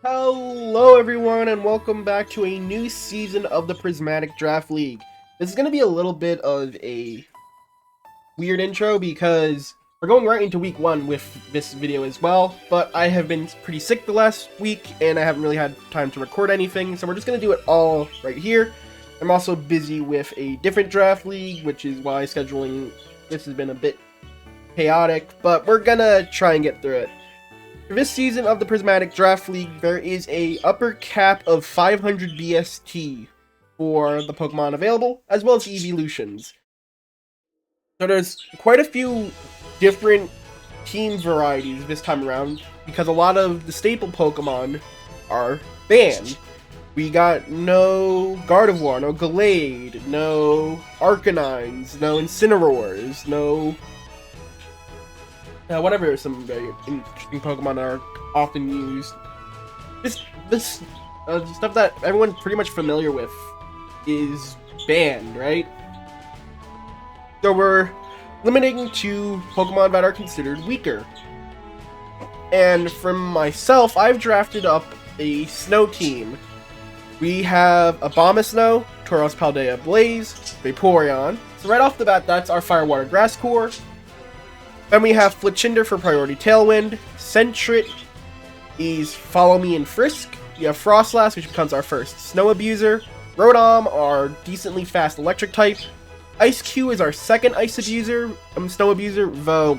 Hello everyone and welcome back to a new season of the Prismatic Draft League. This is going to be a little bit of a weird intro because we're going right into week 1 with this video as well, but I have been pretty sick the last week and I haven't really had time to record anything, so we're just going to do it all right here. I'm also busy with a different draft league, which is why scheduling this has been a bit chaotic, but we're gonna try and get through it. For this season of the Prismatic Draft League, there is a upper cap of 500 BST for the Pokemon available, as well as eeveelutions. So there's quite a few different team varieties this time around, because a lot of the staple Pokemon are banned. We got no Gardevoir, no Gallade, no Arcanines, no Incineroars, no whatever some very interesting Pokemon are often used. This stuff that everyone's pretty much familiar with is banned, right? So we're limiting to Pokemon that are considered weaker. And for myself, I've drafted up a snow team. We have Abomasnow, Tauros, Paldea, Blaze, Vaporeon. So right off the bat, that's our Fire, Water, Grass core. Then we have Fletchinder for Priority Tailwind. Sentret is Follow Me and Frisk. We have Frostlass, which becomes our first Snow Abuser. Rotom, our decently fast Electric type. Ice-Q is our second Snow Abuser, though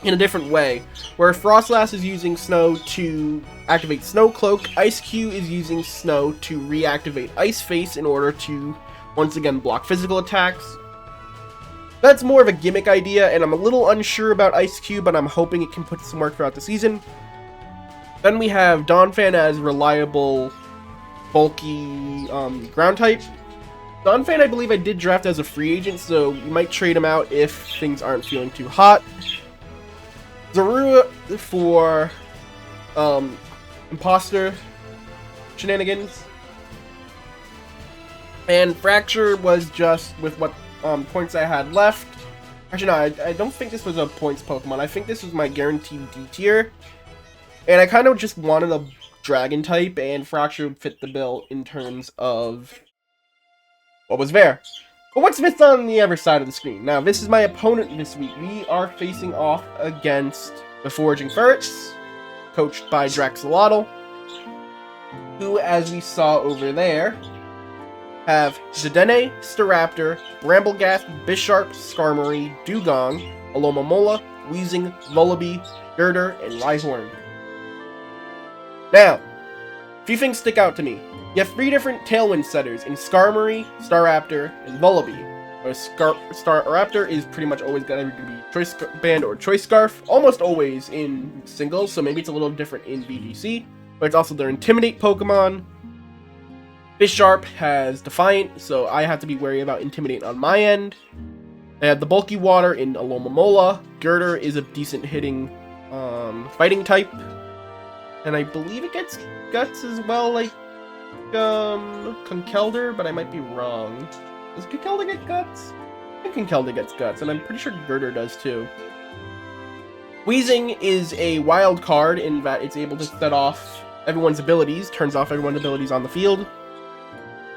in a different way. Where Frostlass is using Snow to activate Snow Cloak, Ice-Q is using Snow to reactivate Ice Face in order to once again block physical attacks. That's more of a gimmick idea, and I'm a little unsure about Ice-Q, but I'm hoping it can put some work throughout the season. Then we have Donphan as reliable, bulky ground type. Donphan, I believe I did draft as a free agent, so you might trade him out if things aren't feeling too hot. Zorua for imposter shenanigans. And Fracture was just with what points I had left. Actually, no, I don't think this was a points Pokemon. I think this was my guaranteed D tier. And I kind of just wanted a Dragon type, and Fracture would fit the bill in terms of what was there. But what's this on the other side of the screen? Now, this is my opponent this week. We are facing off against the Foraging Furrets, coached by Draxolotl, who, as we saw over there, have Dedenne, Staraptor, Brambleghast, Bisharp, Skarmory, Dugong, Alomomola, Weezing, Vullaby, Girder, and Rhyhorn. Now, a few things stick out to me. You have 3 different Tailwind setters in Skarmory, Staraptor, and Vullaby. Staraptor is pretty much always going to be Choice Band or Choice Scarf, almost always in singles, so maybe it's a little different in VGC, but it's also their Intimidate Pokemon. Bisharp has Defiant, so I have to be wary about Intimidate on my end. They have the Bulky Water in Alomomola. Girder is a decent hitting fighting type. And I believe it gets Guts as well, like Conkeldurr, but I might be wrong. Does Conkeldurr get Guts? I think Conkeldurr gets Guts, and I'm pretty sure Girder does too. Weezing is a wild card in that it's able to set off everyone's abilities, turns off everyone's abilities on the field.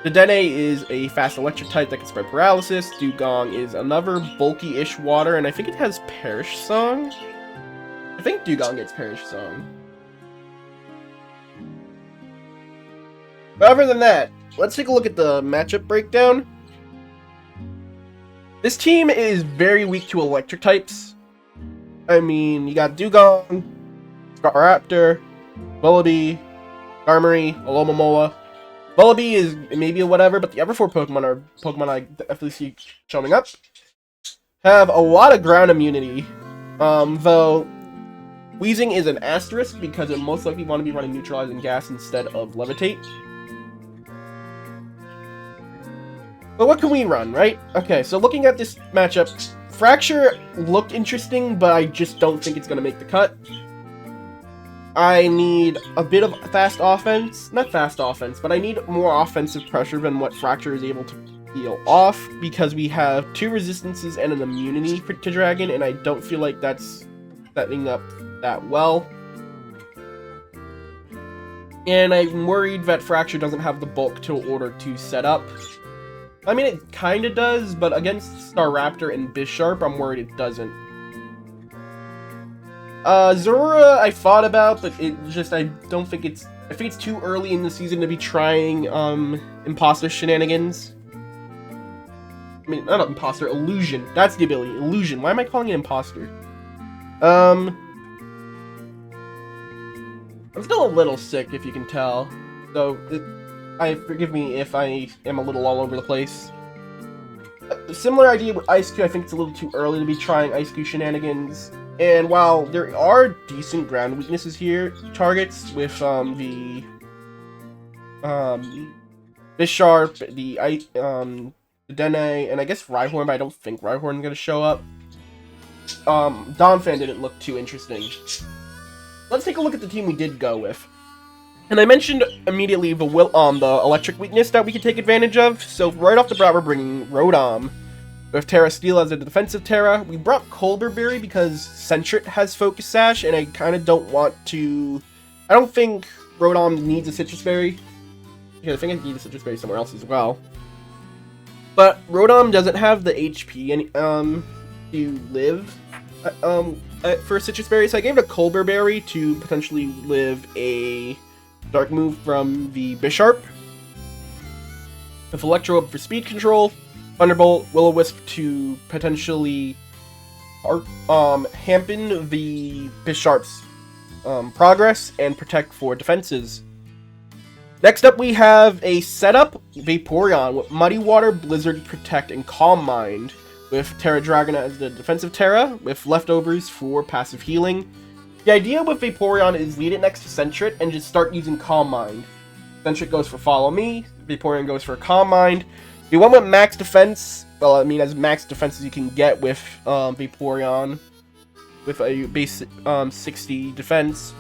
Dedenne is a fast electric type that can spread paralysis. Dugong is another bulky-ish water, and I think it has Perish Song. I think Dugong gets Perish Song. But other than that, let's take a look at the matchup breakdown. This team is very weak to electric types. I mean, you got Dugong, Staraptor, Vullaby, Skarmory, Alomomola. Vullaby is maybe a whatever, but the other 4 Pokemon are Pokemon I definitely see showing up. Have a lot of ground immunity, though Weezing is an asterisk because it most likely want to be running Neutralizing Gas instead of Levitate. But what can we run, right? Okay, so looking at this matchup, Fracture looked interesting, but I just don't think it's going to make the cut. I need a bit of fast offense. Not fast offense, but I need more offensive pressure than what Fracture is able to peel off, because we have 2 resistances and an immunity to Dragon, and I don't feel like that's setting up that well. And I'm worried that Fracture doesn't have the bulk to order to set up. I mean, it kinda does, but against Staraptor and Bisharp, I'm worried it doesn't. Zora, I thought about, but I think it's too early in the season to be trying, imposter shenanigans. I mean, not imposter, illusion. That's the ability. Illusion. Why am I calling it imposter? I'm still a little sick, if you can tell. So, forgive me if I am a little all over the place. A similar idea with Ice Q, I think it's a little too early to be trying Ice Q shenanigans. And while there are decent ground weaknesses here, targets with the Bisharp, the Dene, and I guess Rhyhorn, but I don't think Rhyhorn's gonna show up. Donphan didn't look too interesting. Let's take a look at the team we did go with. And I mentioned immediately the electric weakness that we could take advantage of. So right off the bat, we're bringing Rotom with Terra Steel as a defensive Terra. We brought Colbur because Sentret has Focus Sash, and I kind of don't want to... I don't think Rotom needs a Citrus Berry. Yeah, I think I need a Citrus Berry somewhere else as well. But Rotom doesn't have the HP to live for a Citrus Berry, so I gave it a Colbur Berry to potentially live a Dark move from the Bisharp. With Electro for speed control, Thunderbolt, Will-O-Wisp to potentially hampen the Bisharp's progress and protect for defenses. Next up, we have a setup Vaporeon with Muddy Water, Blizzard, Protect, and Calm Mind, with Terra Dragona as the defensive Terra, with leftovers for passive healing. The idea with Vaporeon is lead it next to Sentret and just start using Calm Mind. Sentret goes for Follow Me, Vaporeon goes for Calm Mind. We went with max defense, well, I mean, as max defense as you can get with Vaporeon, with a base 60 defense.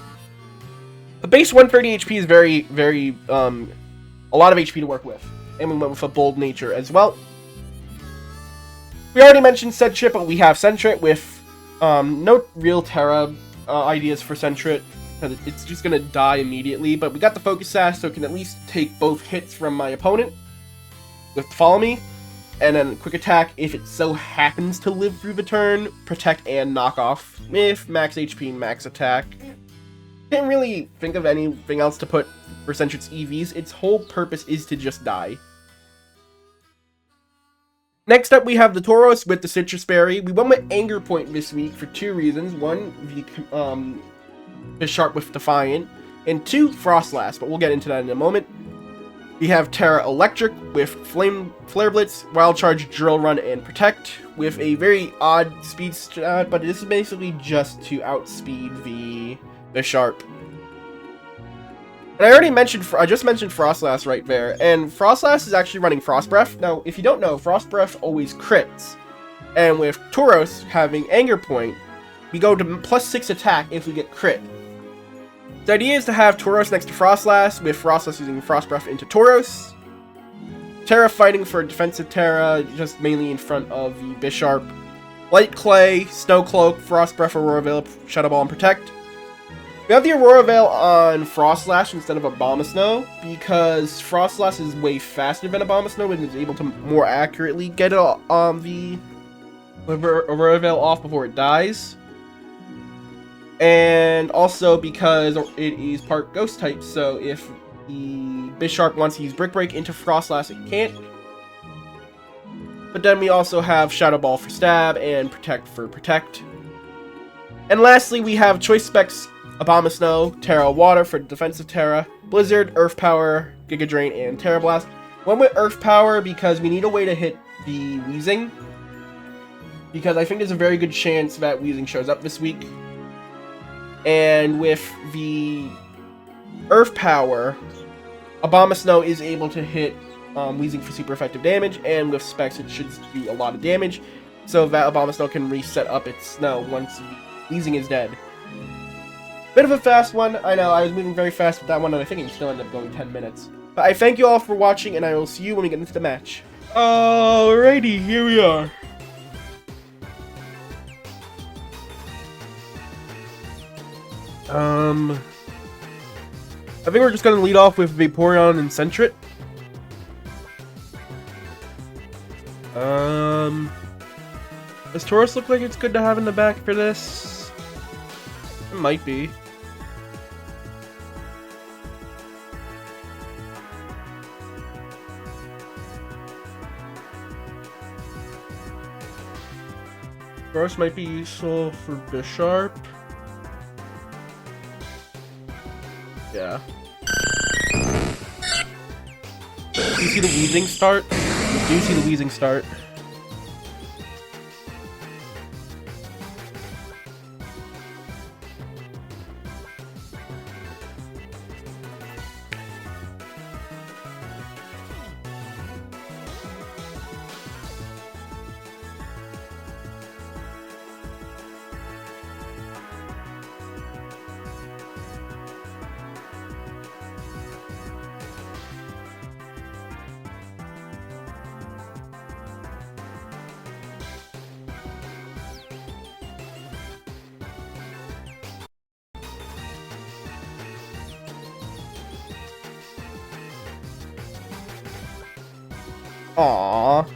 A base 130 HP is very, a lot of HP to work with. And we went with a bold nature as well. We already mentioned Sentret, but we have Sentret with no real Terra ideas for Sentret, because it's just going to die immediately. But we got the Focus Sash, so it can at least take both hits from my opponent with Follow Me. And then Quick Attack, if it so happens to live through the turn, Protect and Knock Off with max HP and max attack. Can't really think of anything else to put for Sentret's EVs. Its whole purpose is to just die. Next up, we have the Tauros with the Citrus Berry. We went with Anger Point this week for two reasons. One, the Bisharp with Defiant, and two, Frostlass, but we'll get into that in a moment. We have Terra Electric with Flare Blitz, Wild Charge, Drill Run, and Protect, with a very odd speed strat, but this is basically just to outspeed the Bisharp. And I just mentioned Frostlass right there, and Frostlass is actually running Frost Breath. Now, if you don't know, Frost Breath always crits. And with Tauros having Anger Point, we go to +6 attack if we get crit. The idea is to have Tauros next to Frostlass, with Frostlass using Frost Breath into Tauros. Terra fighting for defensive Terra, just mainly in front of the Bisharp. Light Clay, Snow Cloak, Frost Breath, Aurora Veil, Shadow Ball, and Protect. We have the Aurora Veil on Frostlash instead of Abomasnow, because Frostlash is way faster than Abomasnow and is able to more accurately get the Aurora Veil off before it dies. And also because it is part Ghost type, so if the Bisharp wants to use Brick Break into Frostlash, it can't. But then we also have Shadow Ball for Stab and Protect for Protect. And lastly, we have Choice Specs Abomasnow, Terra Water for defensive Terra, Blizzard, Earth Power, Giga Drain, and Terra Blast. Went with Earth Power because we need a way to hit the Weezing, because I think there's a very good chance that Weezing shows up this week. And with the Earth Power, Abomasnow is able to hit Weezing for super effective damage, and with Specs it should do a lot of damage, so that Abomasnow can reset up its snow once Weezing is dead. Bit of a fast one, I know, I was moving very fast with that one, and I think it still ended up going 10 minutes. But I thank you all for watching, and I will see you when we get into the match. Alrighty, here we are. I think we're just gonna lead off with Vaporeon and Sentret. Does Tauros look like it's good to have in the back for this? It might be. Tauros might be useful for Bisharp. Yeah. Do you see the wheezing start? You do see the wheezing start. Aww.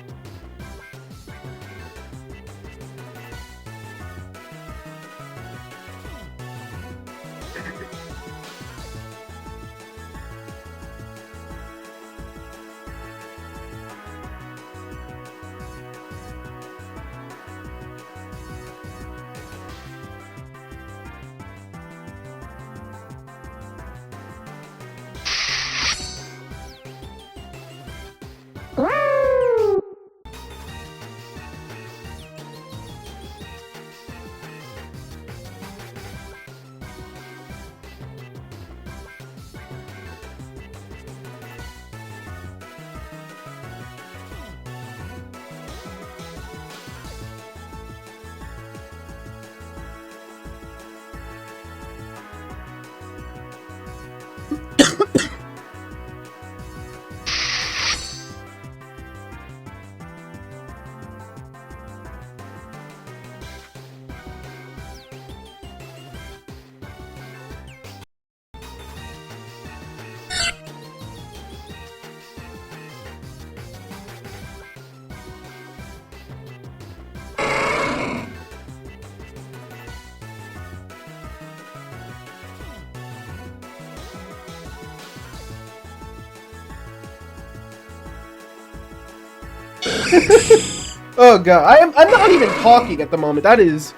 Oh god, I'm not even talking at the moment. That is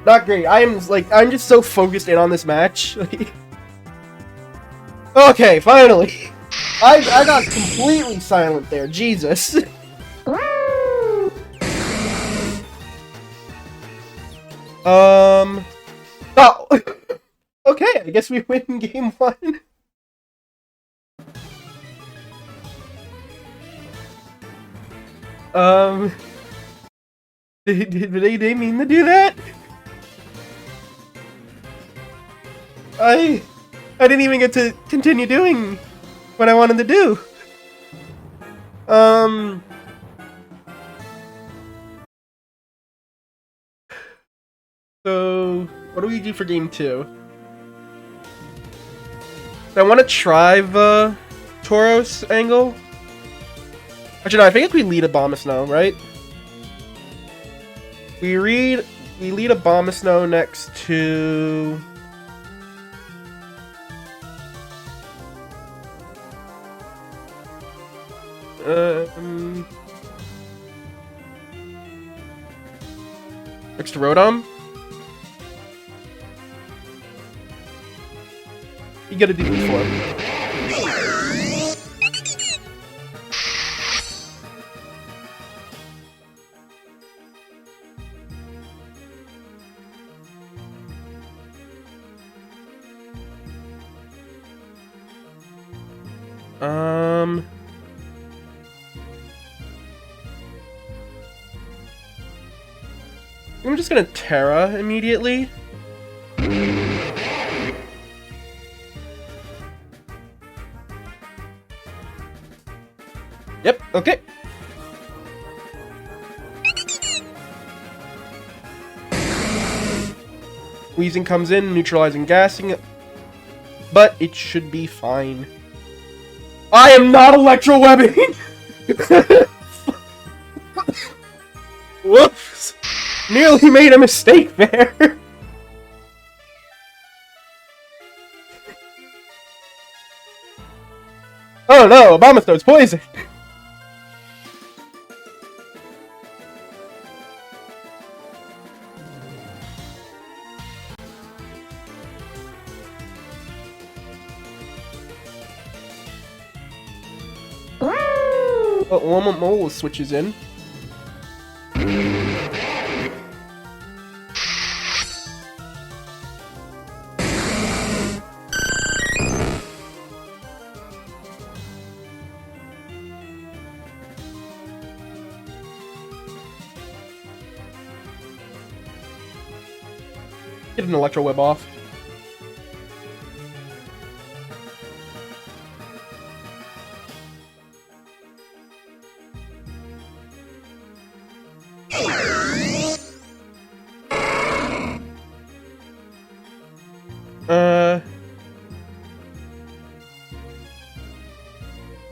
not great. I'm just so focused in on this match. Okay, finally. I got completely silent there. Jesus. Oh. Okay, I guess we win game 1. Did they mean to do that? I didn't even get to continue doing what I wanted to do. So what do we do for game 2? I want to try the Tauros angle. Actually, no, I think we lead a Abomasnow, right? We lead a Abomasnow next to... next to Rotom? You gotta do this before. I'm just gonna Terra immediately. Yep, okay. Wheezing comes in, neutralizing gassing. but it should be fine. I am not electro-webbing! Whoops! Nearly made a mistake there! Oh no, Obama's poison! Oh, one mole switches in. Get an electro web off.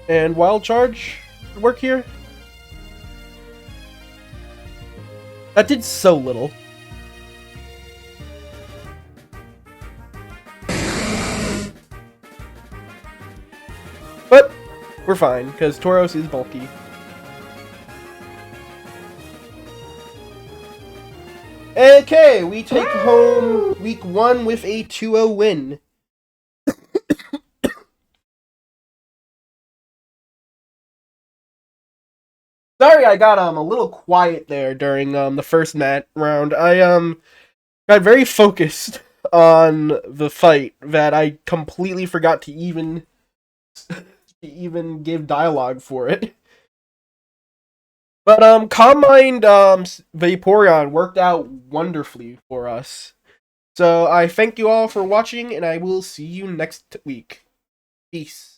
And wild charge work here? That did so little. But we're fine, because Tauros is bulky. Okay, we take home week 1 with a 2-0 win. Sorry I got a little quiet there during the first round. I got very focused on the fight that I completely forgot to even give dialogue for it. But Calm Mind Vaporeon worked out wonderfully for us. So I thank you all for watching, and I will see you next week. Peace.